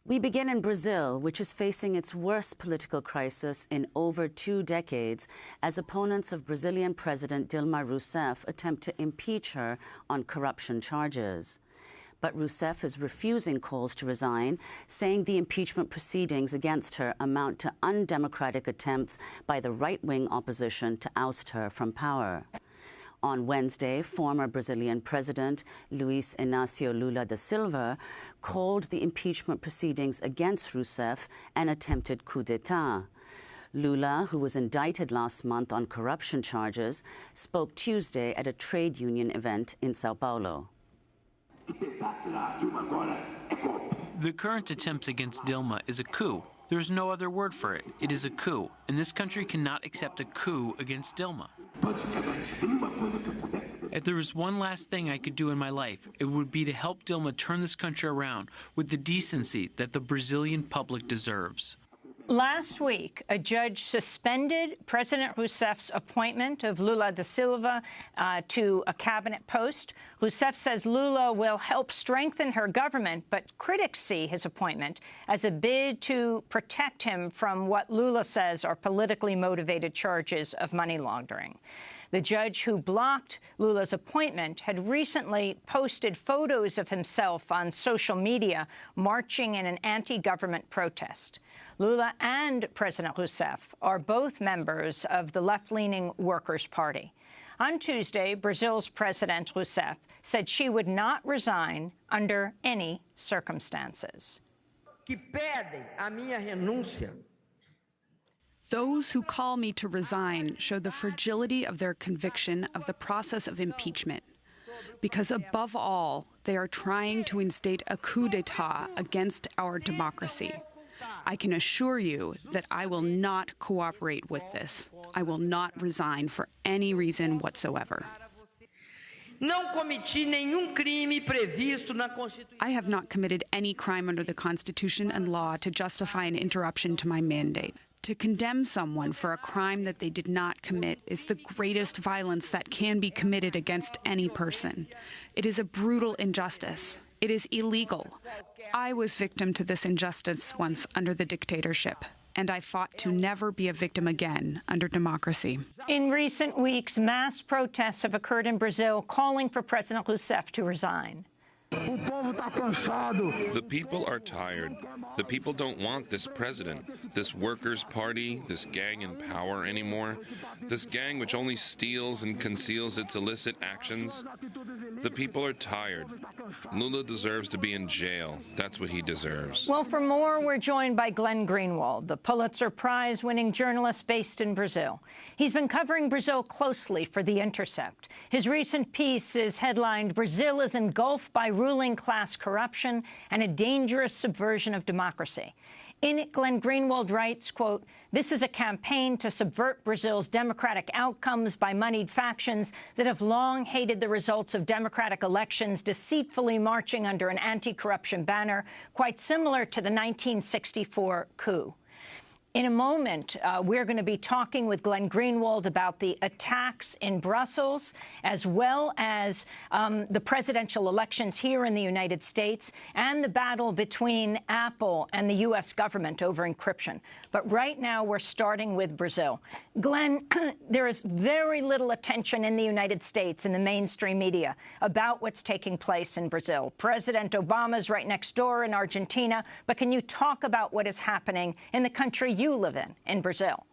We begin in Brazil, which is facing its worst political crisis in over 2 decades, as opponents of Brazilian President Dilma Rousseff attempt to impeach her on corruption charges. But Rousseff is refusing calls to resign, saying the impeachment proceedings against her amount to undemocratic attempts by the right-wing opposition to oust her from power. On Wednesday, former Brazilian President Luiz Inácio Lula da Silva called the impeachment proceedings against Rousseff an attempted coup d'etat. Lula, who was indicted last month on corruption charges, spoke Tuesday at a trade union event in Sao Paulo. The current attempts against Dilma is a coup. There's no other word for it. It is a coup, and this country cannot accept a coup against Dilma. If there was one last thing I could do in my life, it would be to help Dilma turn this country around with the decency that the Brazilian public deserves. Last week, a judge suspended President Rousseff's appointment of Lula da Silva to a cabinet post. Rousseff says Lula will help strengthen her government, but critics see his appointment as a bid to protect him from what Lula says are politically motivated charges of money laundering. The judge who blocked Lula's appointment had recently posted photos of himself on social media marching in an anti-government protest. Lula and President Rousseff are both members of the left-leaning Workers' Party. On Tuesday, Brazil's President Rousseff said she would not resign under any circumstances. Que pedem a minha renúncia. Those who call me to resign show the fragility of their conviction of the process of impeachment, because above all, they are trying to instate a coup d'etat against our democracy. I can assure you that I will not cooperate with this. I will not resign for any reason whatsoever. I have not committed any crime under the Constitution and law to justify an interruption to my mandate. To condemn someone for a crime that they did not commit is the greatest violence that can be committed against any person. It is a brutal injustice. It is illegal. I was victim to this injustice once under the dictatorship, and I fought to never be a victim again under democracy. In recent weeks, mass protests have occurred in Brazil calling for President Rousseff to resign. The people are tired. The people don't want this president, this Workers' Party, this gang in power anymore, this gang which only steals and conceals its illicit actions. The people are tired. Lula deserves to be in jail. That's what he deserves. Well, for more, we're joined by Glenn Greenwald, the Pulitzer Prize-winning journalist based in Brazil. He's been covering Brazil closely for The Intercept. His recent piece is headlined, "Brazil is engulfed by ruling class corruption and a dangerous subversion of democracy." In it, Glenn Greenwald writes, quote, "This is a campaign to subvert Brazil's democratic outcomes by moneyed factions that have long hated the results of democratic elections, deceitfully marching under an anti-corruption banner, quite similar to the 1964 coup." In a moment, we're going to be talking with Glenn Greenwald about the attacks in Brussels, as well as the presidential elections here in the United States and the battle between Apple and the U.S. government over encryption. But right now, we're starting with Brazil. Glenn, there is very little attention in the United States in the mainstream media about what's taking place in Brazil. President Obama's right next door in Argentina. But can you talk about what is happening in the country you live in Brazil?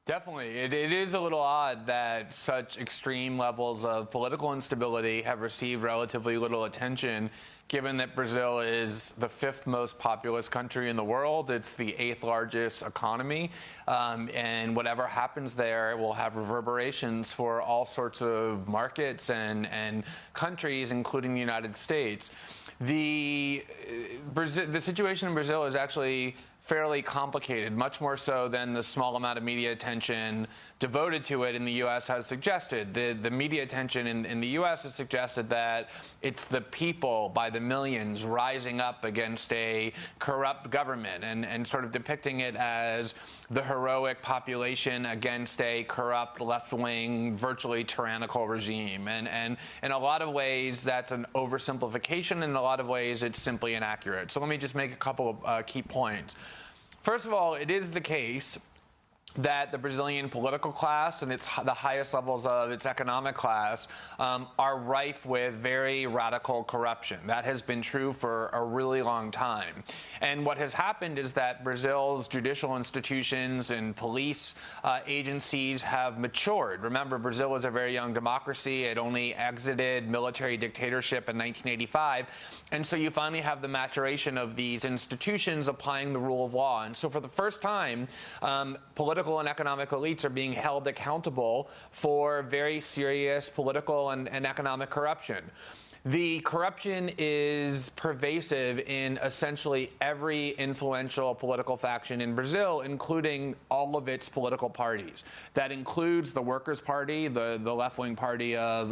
Definitely. It is a little odd that such extreme levels of political instability have received relatively little attention, given that Brazil is the 5th most populous country in the world. It's the 8th largest economy. And whatever happens there will have reverberations for all sorts of markets and countries, including the United States. The situation in Brazil is actually fairly complicated, much more so than the small amount of media attention devoted to it in the U.S. has suggested. The media attention in the U.S. has suggested that it's the people by the millions rising up against a corrupt government and sort of depicting it as the heroic population against a corrupt left-wing, virtually tyrannical regime. And in a lot of ways, that's an oversimplification. In a lot of ways, it's simply inaccurate. So let me just make a couple of key points. First of all, it is the case that the Brazilian political class and the highest levels of its economic class are rife with very radical corruption. That has been true for a really long time. And what has happened is that Brazil's judicial institutions and police agencies have matured. Remember, Brazil is a very young democracy. It only exited military dictatorship in 1985. And so you finally have the maturation of these institutions applying the rule of law. And so for the first time, political and economic elites are being held accountable for very serious political and economic corruption. The corruption is pervasive in essentially every influential political faction in Brazil, including all of its political parties. That includes the Workers' Party, the left-wing party of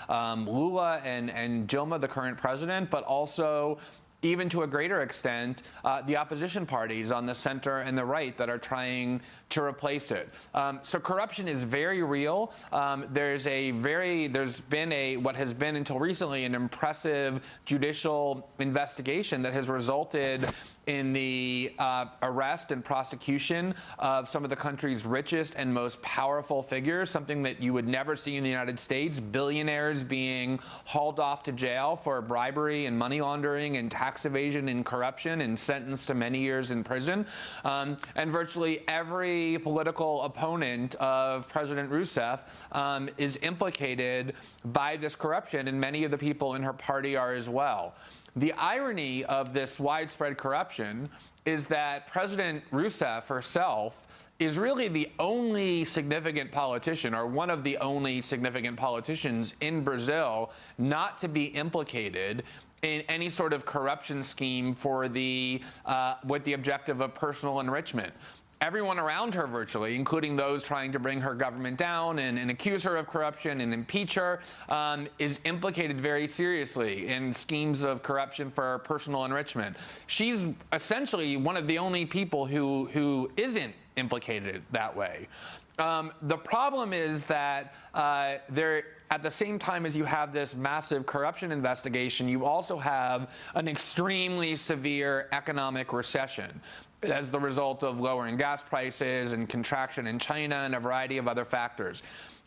Lula and Dilma, the current president, but also, even to a greater extent, the opposition parties on the center and the right that are trying to replace it. So corruption is very real. There's been what has been until recently an impressive judicial investigation that has resulted in the arrest and prosecution of some of the country's richest and most powerful figures, something that you would never see in the United States, billionaires being hauled off to jail for bribery and money laundering and tax evasion and corruption and sentenced to many years in prison. And virtually every political opponent of President Rousseff is implicated by this corruption, and many of the people in her party are as well. The irony of this widespread corruption is that President Rousseff herself is really the only significant politician, or one of the only significant politicians in Brazil, not to be implicated in any sort of corruption scheme for with the objective of personal enrichment. Everyone around her, virtually, including those trying to bring her government down and accuse her of corruption and impeach her, is implicated very seriously in schemes of corruption for personal enrichment. She's essentially one of the only people who isn't implicated that way. The problem is that at the same time as you have this massive corruption investigation, you also have an extremely severe economic recession as the result of lowering gas prices and contraction in China and a variety of other factors.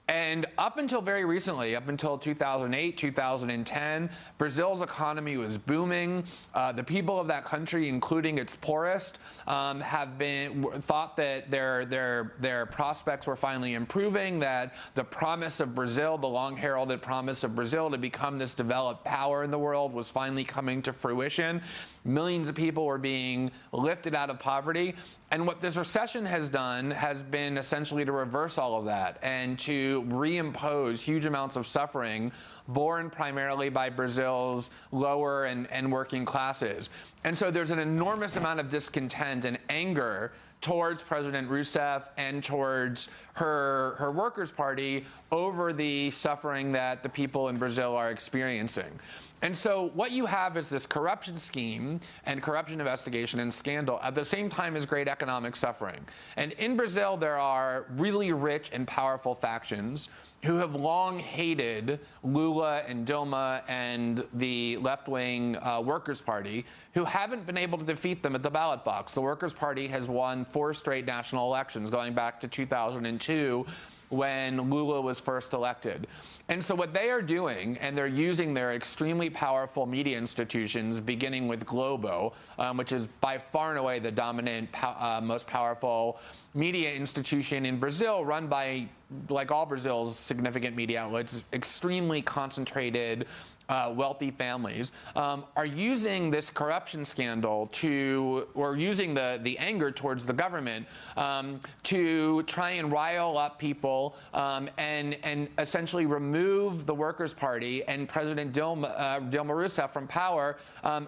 And up until very recently, up until 2008, 2010, Brazil's economy was booming. The people of that country, including its poorest, thought that their prospects were finally improving, that the promise of Brazil, the long-heralded promise of Brazil to become this developed power in the world, was finally coming to fruition. Millions of people were being lifted out of poverty. And what this recession has done has been essentially to reverse all of that and to reimpose huge amounts of suffering borne primarily by Brazil's lower and working classes. And so there's an enormous amount of discontent and anger towards President Rousseff and towards her Workers' Party over the suffering that the people in Brazil are experiencing. And so what you have is this corruption scheme and corruption investigation and scandal at the same time as great economic suffering. And in Brazil, there are really rich and powerful factions who have long hated Lula and Dilma and the left-wing Workers' Party, who haven't been able to defeat them at the ballot box. The Workers' Party has won 4 straight national elections, going back to 2002, when Lula was first elected. And so what they are doing, and they're using their extremely powerful media institutions, beginning with Globo, which is by far and away the dominant, most powerful media institution in Brazil, run by, like all Brazil's significant media outlets, extremely concentrated wealthy families, are using this corruption scandal or using the anger towards the government to try and rile up people and essentially remove the Workers' Party and President Dilma Rousseff from power,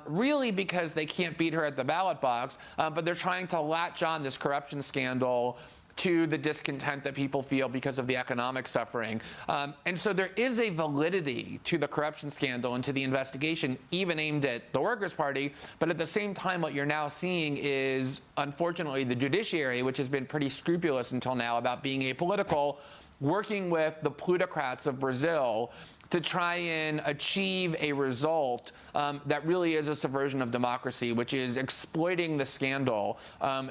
really because they can't beat her at the ballot box, but they're trying to latch on this corruption scandal to the discontent that people feel because of the economic suffering. And so there is a validity to the corruption scandal and to the investigation, even aimed at the Workers' Party. But at the same time, what you're now seeing is, unfortunately, the judiciary, which has been pretty scrupulous until now about being apolitical, working with the plutocrats of Brazil to try and achieve a result that really is a subversion of democracy, which is exploiting the scandal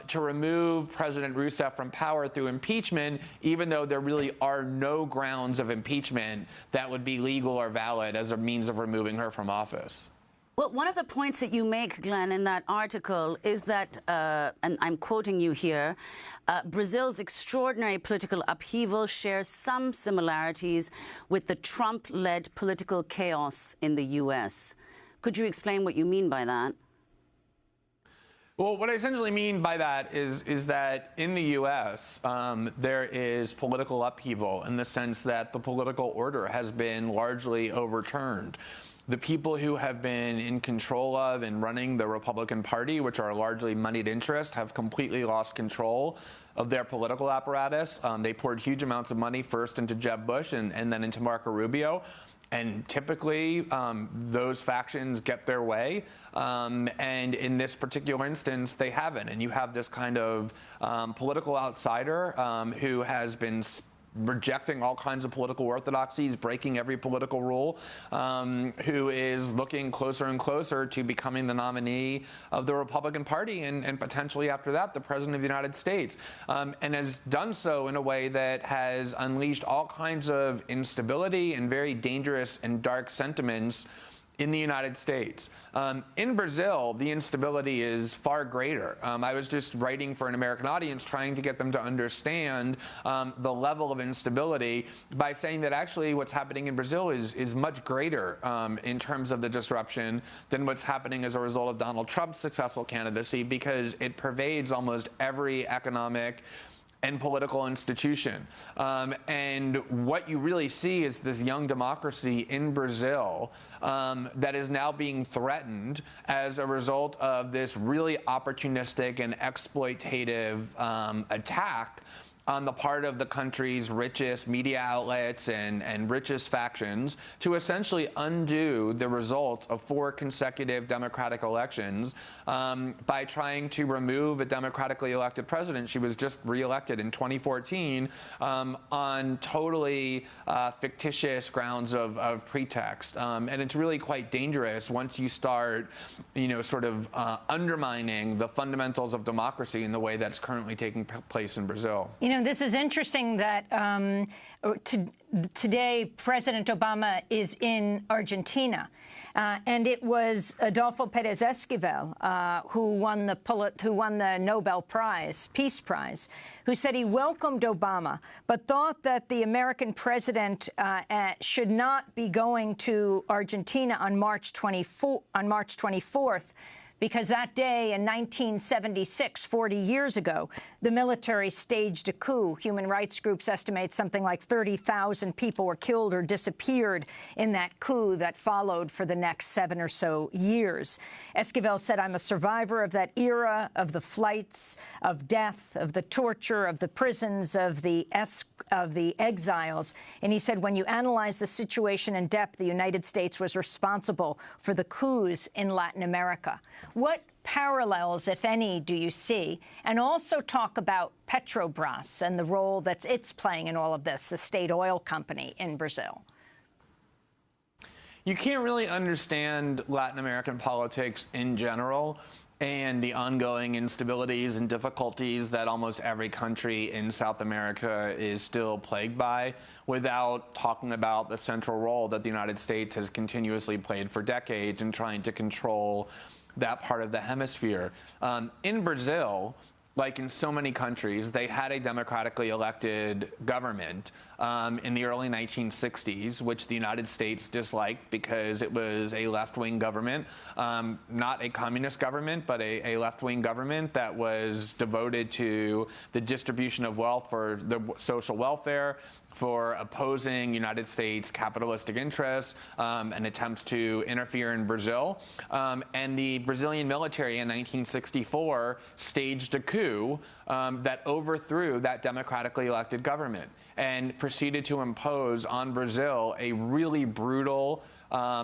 to remove President Rousseff from power through impeachment, even though there really are no grounds of impeachment that would be legal or valid as a means of removing her from office. Well, one of the points that you make, Glenn, in that article is that, and I'm quoting you here, Brazil's extraordinary political upheaval shares some similarities with the Trump-led political chaos in the U.S. Could you explain what you mean by that? Well, what I essentially mean by that is that in the U.S., there is political upheaval in the sense that the political order has been largely overturned. The people who have been in control of and running the Republican Party, which are largely moneyed interests, have completely lost control of their political apparatus. They poured huge amounts of money first into Jeb Bush and then into Marco Rubio. And typically, those factions get their way. And in this particular instance, they haven't. And you have this kind of political outsider who has been rejecting all kinds of political orthodoxies, breaking every political rule, who is looking closer and closer to becoming the nominee of the Republican Party and potentially after that, the President of the United States, and has done so in a way that has unleashed all kinds of instability and very dangerous and dark sentiments in the United States. In Brazil, the instability is far greater. I was just writing for an American audience, trying to get them to understand the level of instability by saying that actually what's happening in Brazil is much greater in terms of the disruption than what's happening as a result of Donald Trump's successful candidacy, because it pervades almost every economic and political institution. And what you really see is this young democracy in Brazil that is now being threatened as a result of this really opportunistic and exploitative attack on the part of the country's richest media outlets and richest factions to essentially undo the results of 4 consecutive democratic elections by trying to remove a democratically elected president. She was just reelected in 2014 on totally fictitious grounds of pretext. And it's really quite dangerous once you start, sort of undermining the fundamentals of democracy in the way that's currently taking place in Brazil. This is interesting that today President Obama is in Argentina. And it was Adolfo Pérez Esquivel who won the Nobel Prize, Peace Prize, who said he welcomed Obama, but thought that the American president should not be going to Argentina on March 24th. Because that day in 1976, 40 years ago, the military staged a coup. Human rights groups estimate something like 30,000 people were killed or disappeared in that coup that followed for the next 7 or so years. Esquivel said, "I'm a survivor of that era, of the flights, of death, of the torture, of the prisons, of the exiles." And he said, when you analyze the situation in depth, the United States was responsible for the coups in Latin America. What parallels, if any, do you see? And also talk about Petrobras and the role that it's playing in all of this, the state oil company in Brazil. You can't really understand Latin American politics in general and the ongoing instabilities and difficulties that almost every country in South America is still plagued by without talking about the central role that the United States has continuously played for decades in trying to control that part of the hemisphere. In Brazil, like in so many countries, they had a democratically elected government in the early 1960s, which the United States disliked because it was a left-wing government, not a communist government, but a left-wing government that was devoted to the distribution of wealth for the social welfare, for opposing United States capitalistic interests and attempts to interfere in Brazil. And the Brazilian military in 1964 staged a coup coup that overthrew that democratically elected government and proceeded to impose on Brazil a really brutal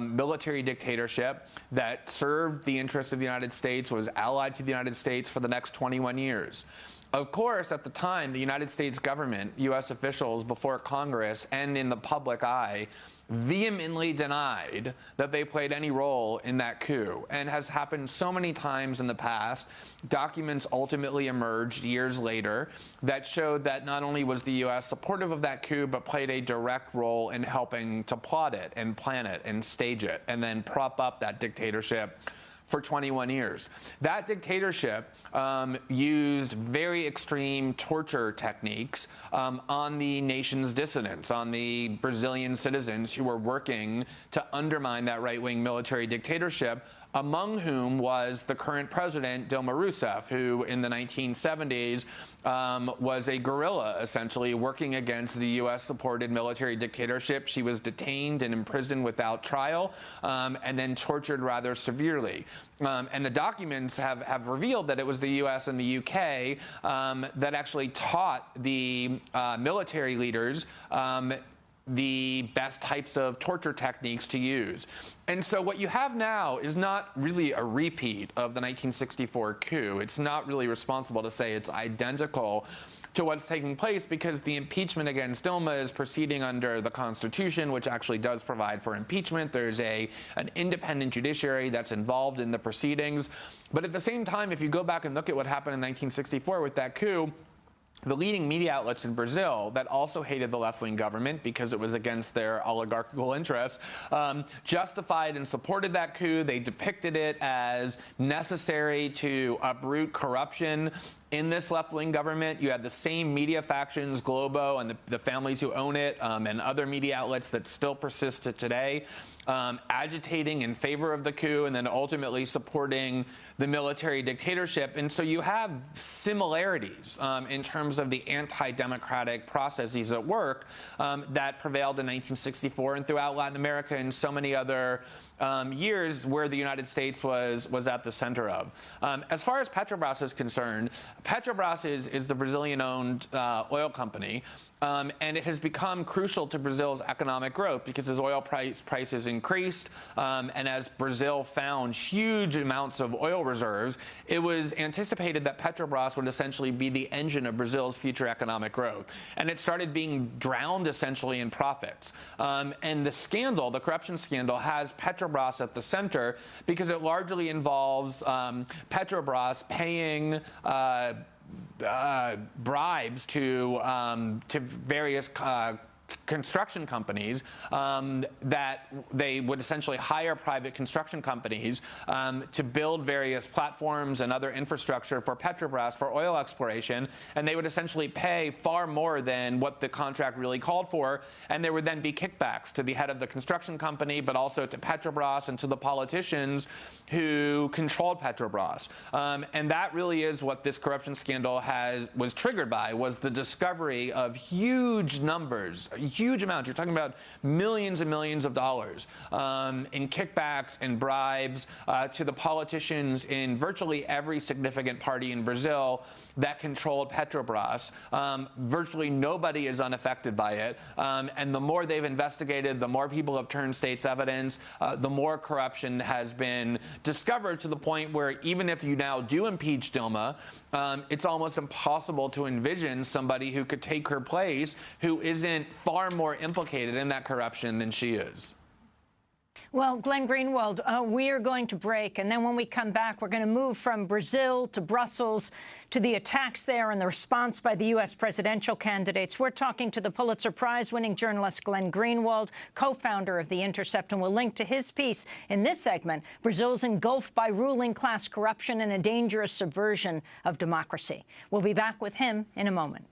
military dictatorship that served the interests of the United States, was allied to the United States for the next 21 years. Of course, at the time, the United States government, U.S. officials before Congress and in the public eye, vehemently denied that they played any role in that coup, and has happened so many times in the past. Documents ultimately emerged years later that showed that not only was the U.S. supportive of that coup, but played a direct role in helping to plot it and plan it and stage it and then prop up that dictatorship for 21 years. That dictatorship used very extreme torture techniques on the nation's dissidents, on the Brazilian citizens who were working to undermine that right-wing military dictatorship, among whom was the current president, Dilma Rousseff, who in the 1970s was a guerrilla, essentially, working against the U.S.-supported military dictatorship. She was detained and imprisoned without trial and then tortured rather severely. And the documents have revealed that it was the U.S. and the U.K. That actually taught the military leaders the best types of torture techniques to use. And so what you have now is not really a repeat of the 1964 coup. It's not really responsible to say it's identical to what's taking place, because the impeachment against Dilma is proceeding under the Constitution, which actually does provide for impeachment. There's an independent judiciary that's involved in the proceedings. But at the same time, if you go back and look at what happened in 1964 with that coup, the leading media outlets in Brazil that also hated the left-wing government because it was against their oligarchical interests justified and supported that coup. They depicted it as necessary to uproot corruption in this left-wing government. You had the same media factions, Globo and the families who own it, and other media outlets that still persist to today, agitating in favor of the coup and then ultimately supporting the military dictatorship. And so you have similarities in terms of the anti-democratic processes at work that prevailed in 1964 and throughout Latin America and so many other years where the United States was at the center of. As far as Petrobras is concerned, Petrobras is the Brazilian-owned oil company. And it has become crucial to Brazil's economic growth because as oil prices increased and as Brazil found huge amounts of oil reserves, it was anticipated that Petrobras would essentially be the engine of Brazil's future economic growth. And it started being drowned essentially in profits. And the scandal, the corruption scandal, has Petrobras at the center because it largely involves Petrobras paying bribes to various construction companies that they would essentially hire private construction companies to build various platforms and other infrastructure for Petrobras for oil exploration, and they would essentially pay far more than what the contract really called for, and there would then be kickbacks to the head of the construction company, but also to Petrobras and to the politicians who controlled Petrobras. And that really is what this corruption scandal was triggered by, was the discovery of huge numbers, huge amounts. You're talking about millions and millions of dollars in kickbacks and bribes to the politicians in virtually every significant party in Brazil that controlled Petrobras. Virtually nobody is unaffected by it. And the more they've investigated, the more people have turned state's evidence, the more corruption has been discovered, to the point where even if you now do impeach Dilma, it's almost impossible to envision somebody who could take her place who isn't far more implicated in that corruption than she is. Well, Glenn Greenwald, we are going to break, and then when we come back, we're going to move from Brazil to Brussels to the attacks there and the response by the U.S. presidential candidates. We're talking to the Pulitzer Prize-winning journalist Glenn Greenwald, co-founder of The Intercept, and we'll link to his piece in this segment, Brazil's engulfed by ruling class corruption and a dangerous subversion of democracy. We'll be back with him in a moment.